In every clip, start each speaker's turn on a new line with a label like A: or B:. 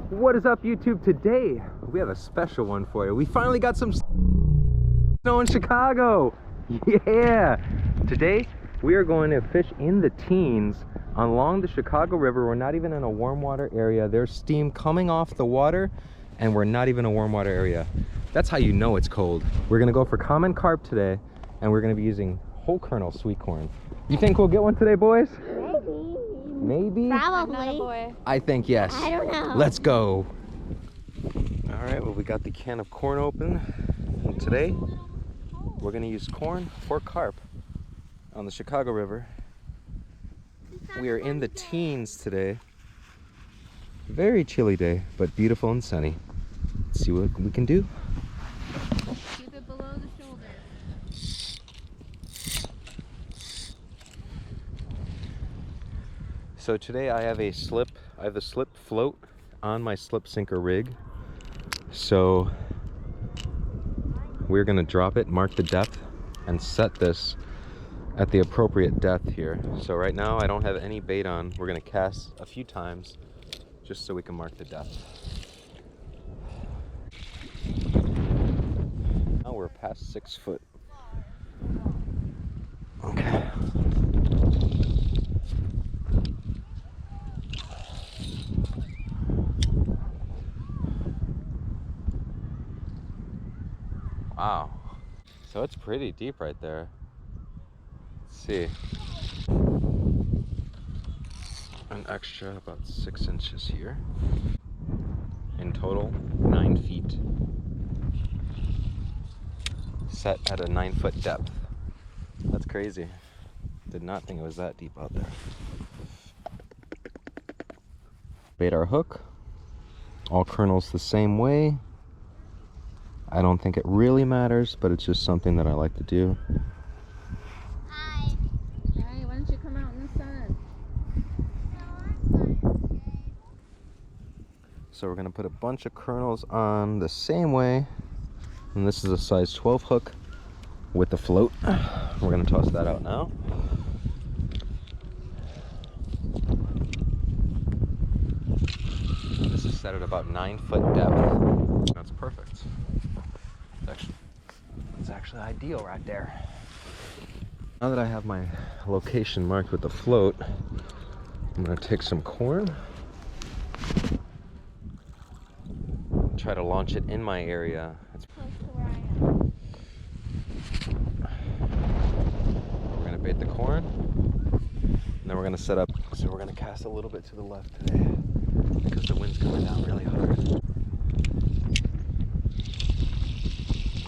A: What is up, YouTube? Today we have a special one for you. We finally got some snow in Chicago. Yeah! Today we are going to fish in the teens along the Chicago River. We're not even in a warm water area. There's steam coming off the water and we're not even in a warm water area. That's how you know it's cold. We're gonna go for common carp today and we're gonna be using whole kernel sweet corn. You think we'll get one today, boys? Maybe?
B: Probably.
C: I'm not a boy.
A: I think yes.
B: I don't know.
A: Let's go. All right, well, we got the can of corn open. And today, we're gonna use corn for carp on the Chicago River. We are in the teens today. Very chilly day, but beautiful and sunny. Let's see what we can do.
C: Keep it below the shoulder.
A: So today I have the slip float on my slip sinker rig. So we're gonna drop it, mark the depth, and set this at the appropriate depth here. So right now I don't have any bait on. We're gonna cast a few times just so we can mark the depth. Now we're past 6 foot. Okay. Wow, so it's pretty deep right there. Let's see. An extra about 6 inches here. In total, 9 feet. Set at a 9-foot depth. That's crazy. Did not think it was that deep out there. Bait our hook. All kernels the same way. I don't think it really matters, but it's just something that I like to do.
B: Hi.
C: Hey, why don't you come out in the sun?
A: So we're gonna put a bunch of kernels on the same way. And this is a size 12 hook with the float. We're gonna toss that out now. This is set at about 9-foot depth. That's perfect. It's actually ideal right there. Now that I have my location marked with the float, I'm gonna take some corn, try to launch it in my area. It's
B: Close to where I am.
A: We're gonna bait the corn, and then we're gonna set up. So we're gonna cast a little bit to the left today because the wind's coming down really hard.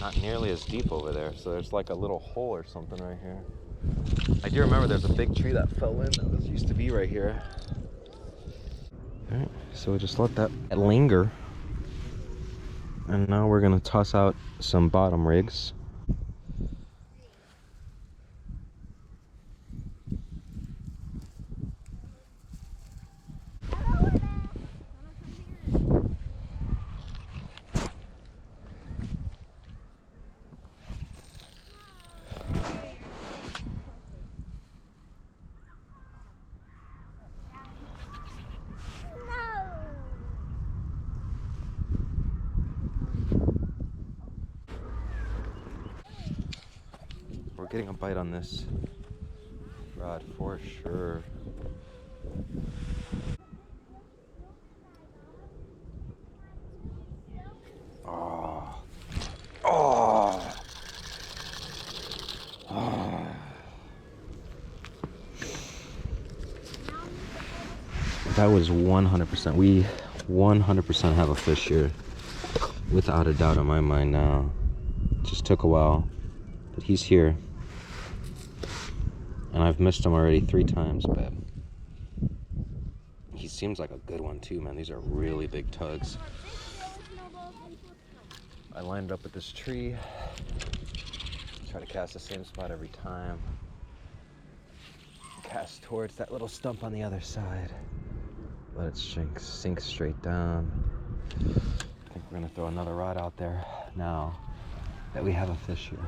A: Not nearly as deep over there, so there's like a little hole or something right here. I do remember there's a big tree that fell in that used to be right here. All right, so we just let that linger. And now we're gonna toss out some bottom rigs. We're getting a bite on this rod for sure. Oh. Oh. Oh. That was 100%. We 100% have a fish here. Without a doubt in my mind now. It just took a while. But he's here. And I've missed him already 3 times, but he seems like a good one too, man. These are really big tugs. I lined up with this tree. Try to cast the same spot every time. Cast towards that little stump on the other side. Let it sink straight down. I think we're gonna throw another rod out there now that we have a fish here.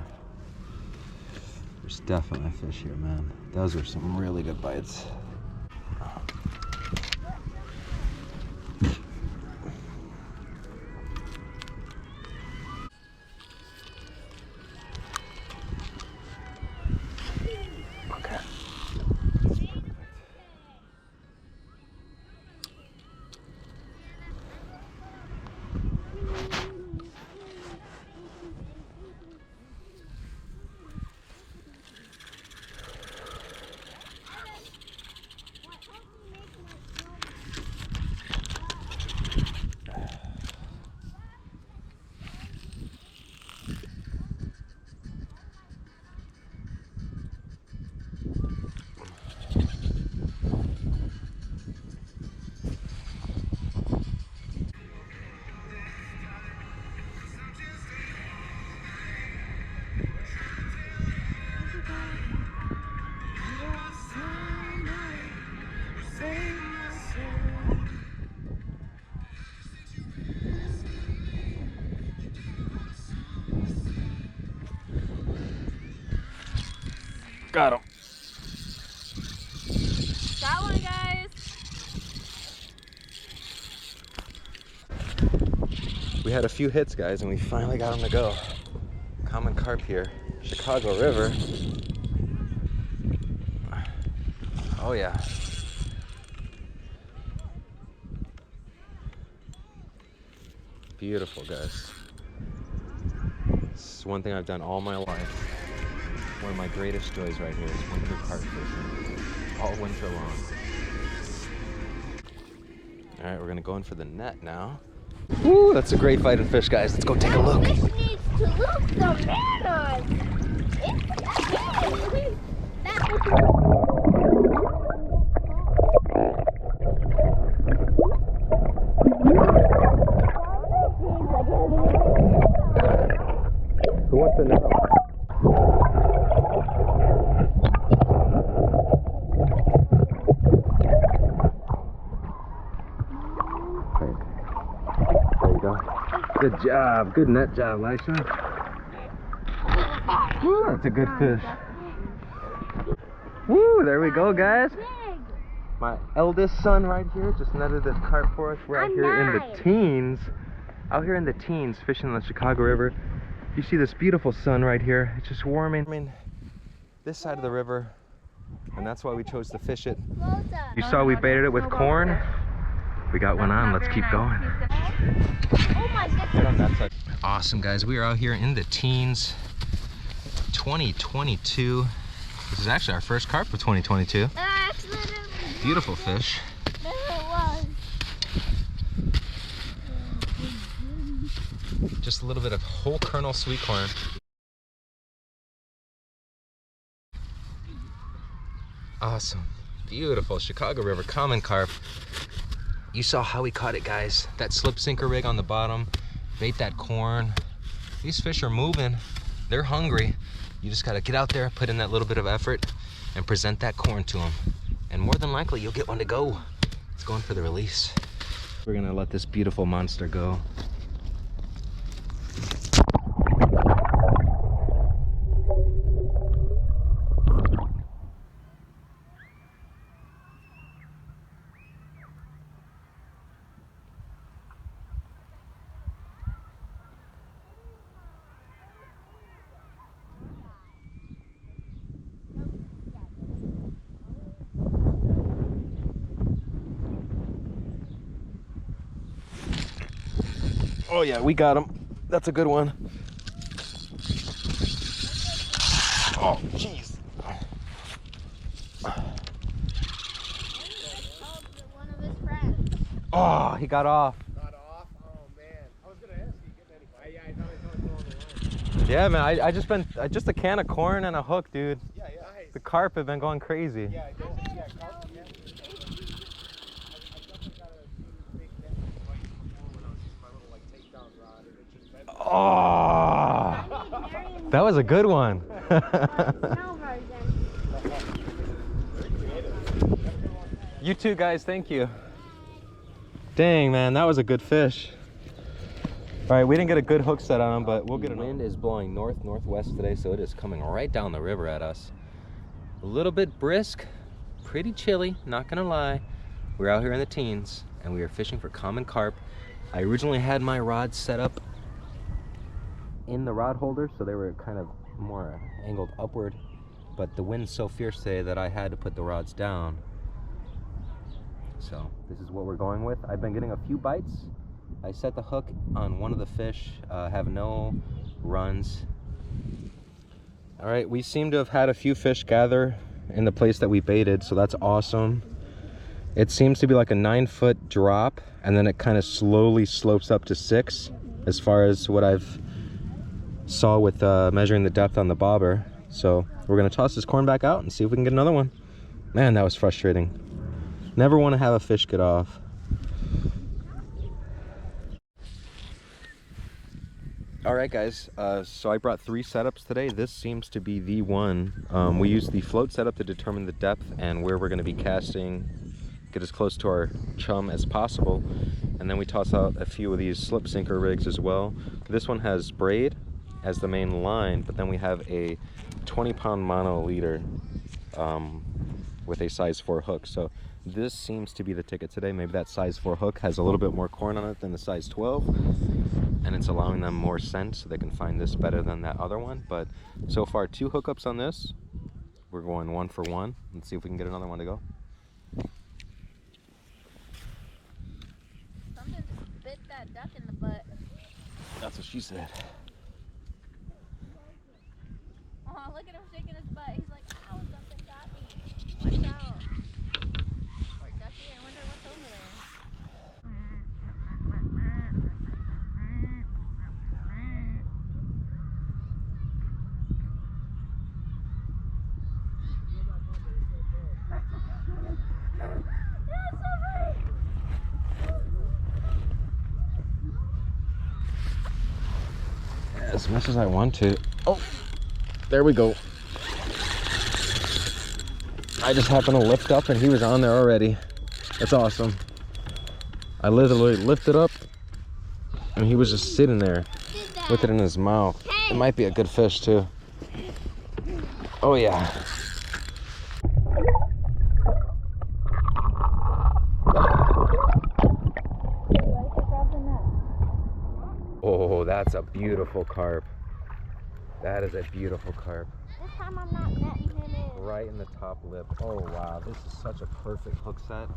A: There's definitely a fish here, man. Those are some really good bites. Got him.
C: Got one, guys.
A: We had a few hits, guys, and we finally got them to go. Common carp here, Chicago River. Oh yeah. Beautiful, guys. This is one thing I've done all my life. One of my greatest joys right here is winter carp fishing. All winter long. All right, we're gonna go in for the net now. Woo, that's a great fighting fish, guys. Let's go take a look.
B: This needs to look the manners. It's big. That was
A: Who wants the net? There you go. Good job. Good net job, Lisha. Woo, that's a good fish. Woo, there we go, guys.
B: big.
A: My eldest son right here just netted this carp for us. We're out
B: I'm
A: here in
B: 9.
A: the teens. Out here in the teens fishing the Chicago River. You see this beautiful sun right here. It's just warming this side of the river. And that's why we chose to fish it.
B: Closer.
A: You saw we baited it with corn. We got one on. Let's keep going.
B: Oh my
A: Right
B: goodness.
A: on that side. Awesome, guys. We are out here in the teens. 2022. This is actually our first carp for 2022.
B: That's literally
A: Beautiful fish.
B: there it was.
A: Just a little bit of whole kernel sweet corn. Awesome. Beautiful Chicago River common carp. You saw how we caught it, guys. That slip sinker rig on the bottom. Bait that corn. These fish are moving. They're hungry. You just gotta get out there, put in that little bit of effort, and present that corn to them. And more than likely, you'll get one to go. It's going for the release. We're gonna let this beautiful monster go. Oh yeah, we got him. That's a good one. Oh, jeez.
B: One of his friends.
A: Oh, he got off.
D: Got off? Oh man. I was gonna ask you getting any. Yeah, I thought it was on the line.
A: Yeah, man, I just a can of corn and a hook, dude.
D: Yeah, yeah. Nice.
A: The carp have been going crazy.
D: Yeah, I don't. Yeah, carp. Yeah. I definitely got a big net fight before when I was using my little like takedown rod, and it just bent.
A: Oh, that was a good one.
B: No version.
A: You too, guys. Thank you. Dang, man, that was a good fish. All right, we didn't get a good hook set on him, but we'll get it. The wind is blowing north-northwest today, so it is coming right down the river at us. A little bit brisk, pretty chilly, not gonna lie. We're out here in the teens, and we are fishing for common carp. I originally had my rods set up in the rod holder, so they were kind of more angled upward, but the wind's so fierce today that I had to put the rods down. So this is what we're going with. I've been getting a few bites. I set the hook on one of the fish, have no runs. All right, we seem to have had a few fish gather in the place that we baited, so that's awesome. It seems to be like a 9-foot drop, and then it kind of slowly slopes up to 6 as far as what I've saw with measuring the depth on the bobber. So we're gonna toss this corn back out and see if we can get another one. Man, that was frustrating. Never want to have a fish get off. All right, guys, so I brought 3 setups today. This seems to be the one. We use the float setup to determine the depth and where we're going to be casting, get as close to our chum as possible. And then we toss out a few of these slip sinker rigs as well. This one has braid as the main line, but then we have a 20-pound mono leader with a size 4 hook. So this seems to be the ticket today. Maybe that size 4 hook has a little bit more corn on it than the size 12, and it's allowing them more scent, so they can find this better than that other one. But so far, 2 hookups on this. We're going 1 for 1. Let's see if we can get another one to go.
B: Something just bit that duck in the butt.
A: That's what she said.
B: Oh, look at him shaking his butt. He's like, ow, something got me. Watch out. Poor ducky, I wonder what's over there.
A: As much as I want to. Oh, there we go. I just happened to lift up and he was on there already. That's awesome. I literally lifted up and he was just sitting there with it in his mouth. It might be a good fish too. Oh yeah. Oh, that's a beautiful carp. That is a beautiful carp.
B: This time I'm not netting him in.
A: Right in the top lip. Oh wow, this is such a perfect hook set.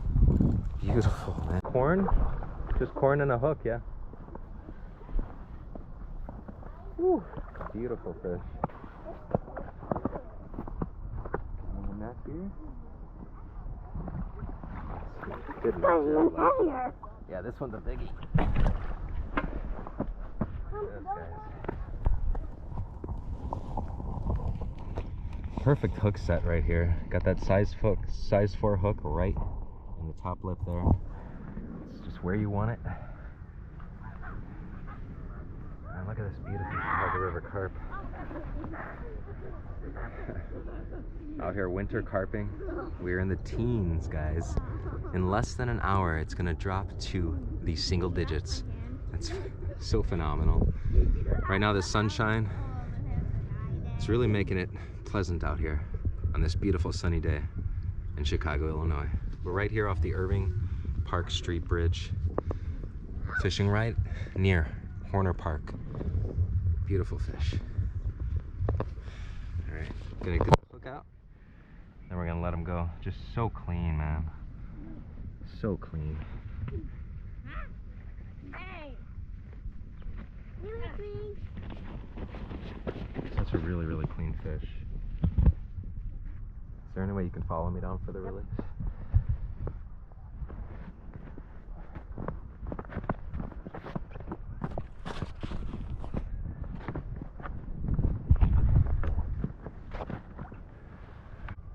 A: Beautiful, man. Corn? Just corn and a hook, yeah. Whew. Beautiful fish. And that here? Good luck. Yeah, this one's a biggie. Yes, guys. Perfect hook set right here. Got that size 4 hook right in the top lip there. It's just where you want it. And look at this beautiful Chicago River carp. Out here winter carping. We're in the teens, guys. In less than an hour, it's gonna drop to the single digits. That's so phenomenal. Right now, the sunshine, it's really making it pleasant out here on this beautiful sunny day in Chicago, Illinois. We're right here off the Irving Park Street Bridge, fishing right near Horner Park. Beautiful fish. All right, gonna get the hook out, then we're gonna let him go. Just so clean, man. So clean.
B: Hey! You look clean.
A: Such a really, really clean fish. Is there any way you can follow me down for the release?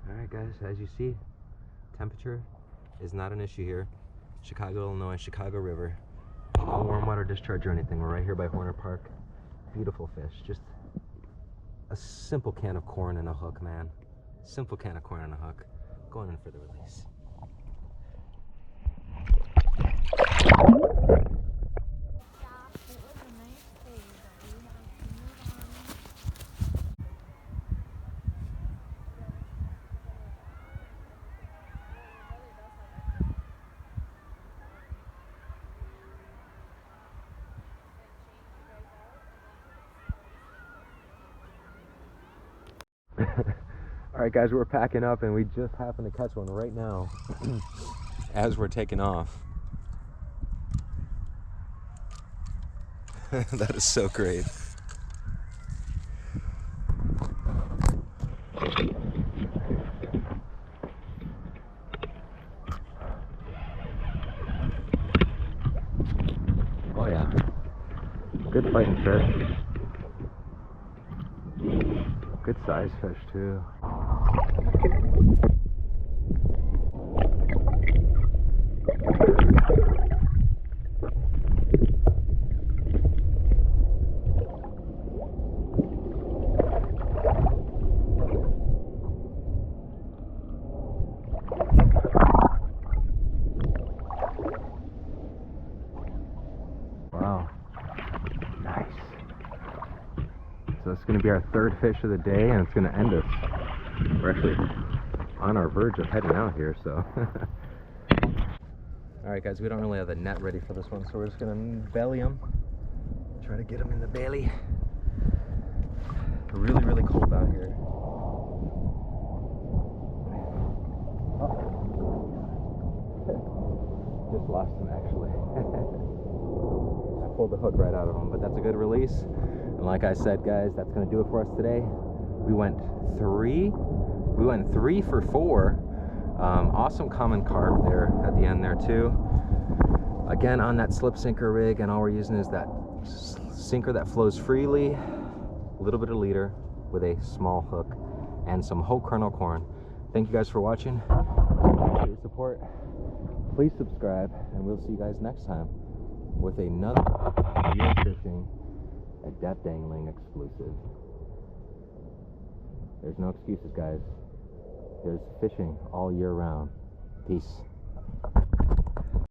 A: Alright guys, as you see, temperature is not an issue here. Chicago, Illinois, Chicago River. No warm water discharge or anything. We're right here by Horner Park. Beautiful fish. Just a simple can of corn and a hook, man. Simple can of corn and a hook. Going in for the release. Alright guys, we're packing up and we just happened to catch one right now as we're taking off. That is so great. Oh yeah, good fighting fish. Good size fish too. Wow, nice. So it's gonna be our third fish of the day, and it's gonna end us. We're actually on our verge of heading out here, so. All right, guys, we don't really have the net ready for this one, so we're just gonna belly them. Try to get them in the belly. Really, really cold out here. Just lost him, actually. I pulled the hook right out of him, but that's a good release. And like I said, guys, that's gonna do it for us today. We went three for 4. Awesome common carp there at the end there too. Again, on that slip sinker rig, and all we're using is that sinker that flows freely, a little bit of leader with a small hook, and some whole kernel corn. Thank you guys for watching. Appreciate your support. Please subscribe, and we'll see you guys next time with another Reelest Fishing at Depth Angling exclusive. There's no excuses, guys. There's fishing all year round. Peace.